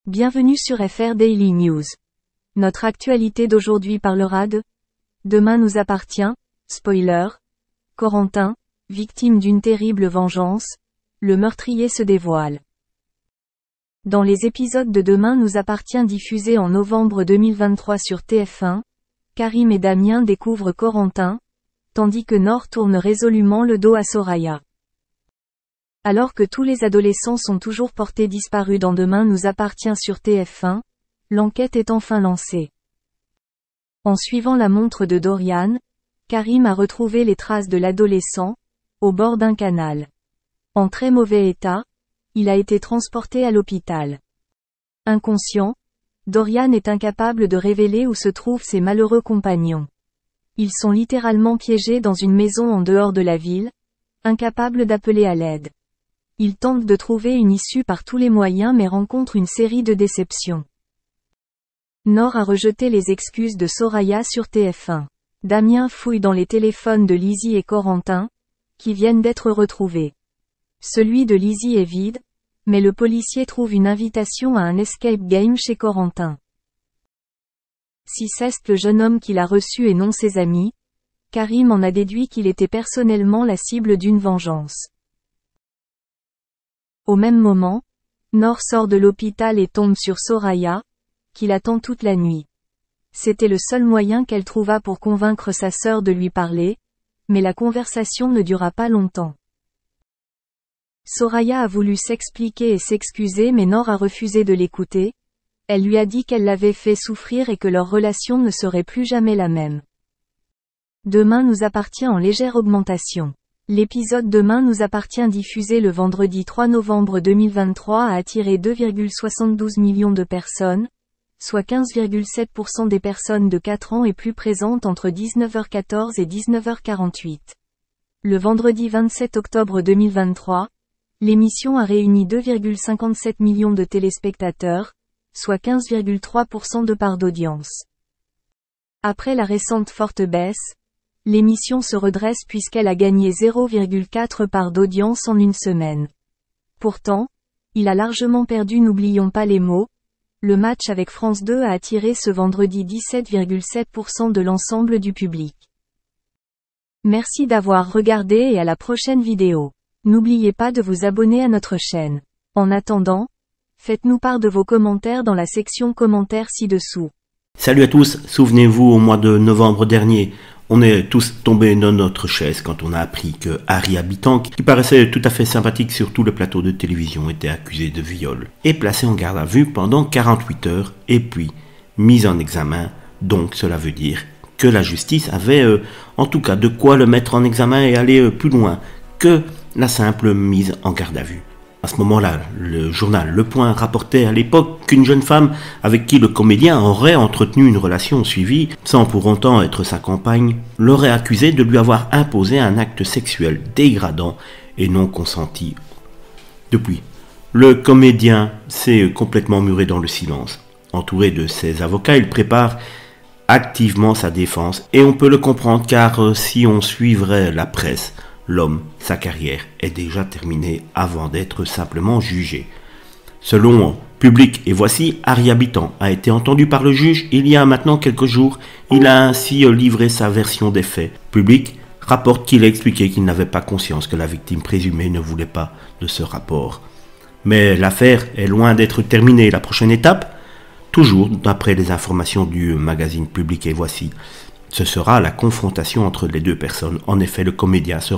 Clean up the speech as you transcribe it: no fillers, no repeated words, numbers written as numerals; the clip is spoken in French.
Bienvenue sur FR Daily News. Notre actualité d'aujourd'hui parlera de Demain nous appartient, spoiler, Corentin, victime d'une terrible vengeance, le meurtrier se dévoile. Dans les épisodes de Demain nous appartient diffusés en novembre 2023 sur TF1, Karim et Damien découvrent Corentin, tandis que Nord tourne résolument le dos à Soraya. Alors que tous les adolescents sont toujours portés disparus dans Demain nous appartient sur TF1, l'enquête est enfin lancée. En suivant la montre de Dorian, Karim a retrouvé les traces de l'adolescent, au bord d'un canal. En très mauvais état, il a été transporté à l'hôpital. Inconscient, Dorian est incapable de révéler où se trouvent ses malheureux compagnons. Ils sont littéralement piégés dans une maison en dehors de la ville, incapables d'appeler à l'aide. Il tente de trouver une issue par tous les moyens mais rencontre une série de déceptions. Nord a rejeté les excuses de Soraya sur TF1. Damien fouille dans les téléphones de Lizzie et Corentin, qui viennent d'être retrouvés. Celui de Lizzie est vide, mais le policier trouve une invitation à un escape game chez Corentin. Si c'est le jeune homme qui l'a reçu et non ses amis, Karim en a déduit qu'il était personnellement la cible d'une vengeance. Au même moment, Nord sort de l'hôpital et tombe sur Soraya, qui l'attend toute la nuit. C'était le seul moyen qu'elle trouva pour convaincre sa sœur de lui parler, mais la conversation ne dura pas longtemps. Soraya a voulu s'expliquer et s'excuser mais Nord a refusé de l'écouter. Elle lui a dit qu'elle l'avait fait souffrir et que leur relation ne serait plus jamais la même. Demain nous appartient en légère augmentation. L'épisode Demain nous appartient diffusé le vendredi 3 novembre 2023 a attiré 2,72 millions de personnes, soit 15,7% des personnes de 4 ans et plus présentes entre 19h14 et 19h48. Le vendredi 27 octobre 2023, l'émission a réuni 2,57 millions de téléspectateurs, soit 15,3% de part d'audience. Après la récente forte baisse, l'émission se redresse puisqu'elle a gagné 0,4 part d'audience en une semaine. Pourtant, il a largement perdu. N'oublions pas les mots. Le match avec France 2 a attiré ce vendredi 17,7% de l'ensemble du public. Merci d'avoir regardé et à la prochaine vidéo. N'oubliez pas de vous abonner à notre chaîne. En attendant, faites-nous part de vos commentaires dans la section commentaires ci-dessous. Salut à tous, souvenez-vous au mois de novembre dernier, on est tous tombés dans notre chaise quand on a appris que Harry Habitant, qui paraissait tout à fait sympathique sur tout le plateau de télévision, était accusé de viol et placé en garde à vue pendant 48 heures et puis mis en examen. Donc cela veut dire que la justice avait en tout cas de quoi le mettre en examen et aller plus loin que la simple mise en garde à vue. À ce moment-là, le journal Le Point rapportait à l'époque qu'une jeune femme avec qui le comédien aurait entretenu une relation suivie, sans pour autant être sa compagne, l'aurait accusé de lui avoir imposé un acte sexuel dégradant et non consenti. Depuis, le comédien s'est complètement muré dans le silence. Entouré de ses avocats, il prépare activement sa défense et on peut le comprendre car si on suivrait la presse, l'homme, sa carrière est déjà terminée avant d'être simplement jugé. Selon Public et Voici, Harry Habitant a été entendu par le juge il y a maintenant quelques jours. Il a ainsi livré sa version des faits. Public rapporte qu'il a expliqué qu'il n'avait pas conscience que la victime présumée ne voulait pas de ce rapport. Mais l'affaire est loin d'être terminée. La prochaine étape, toujours d'après les informations du magazine Public et Voici, ce sera la confrontation entre les deux personnes. En effet, le comédien sera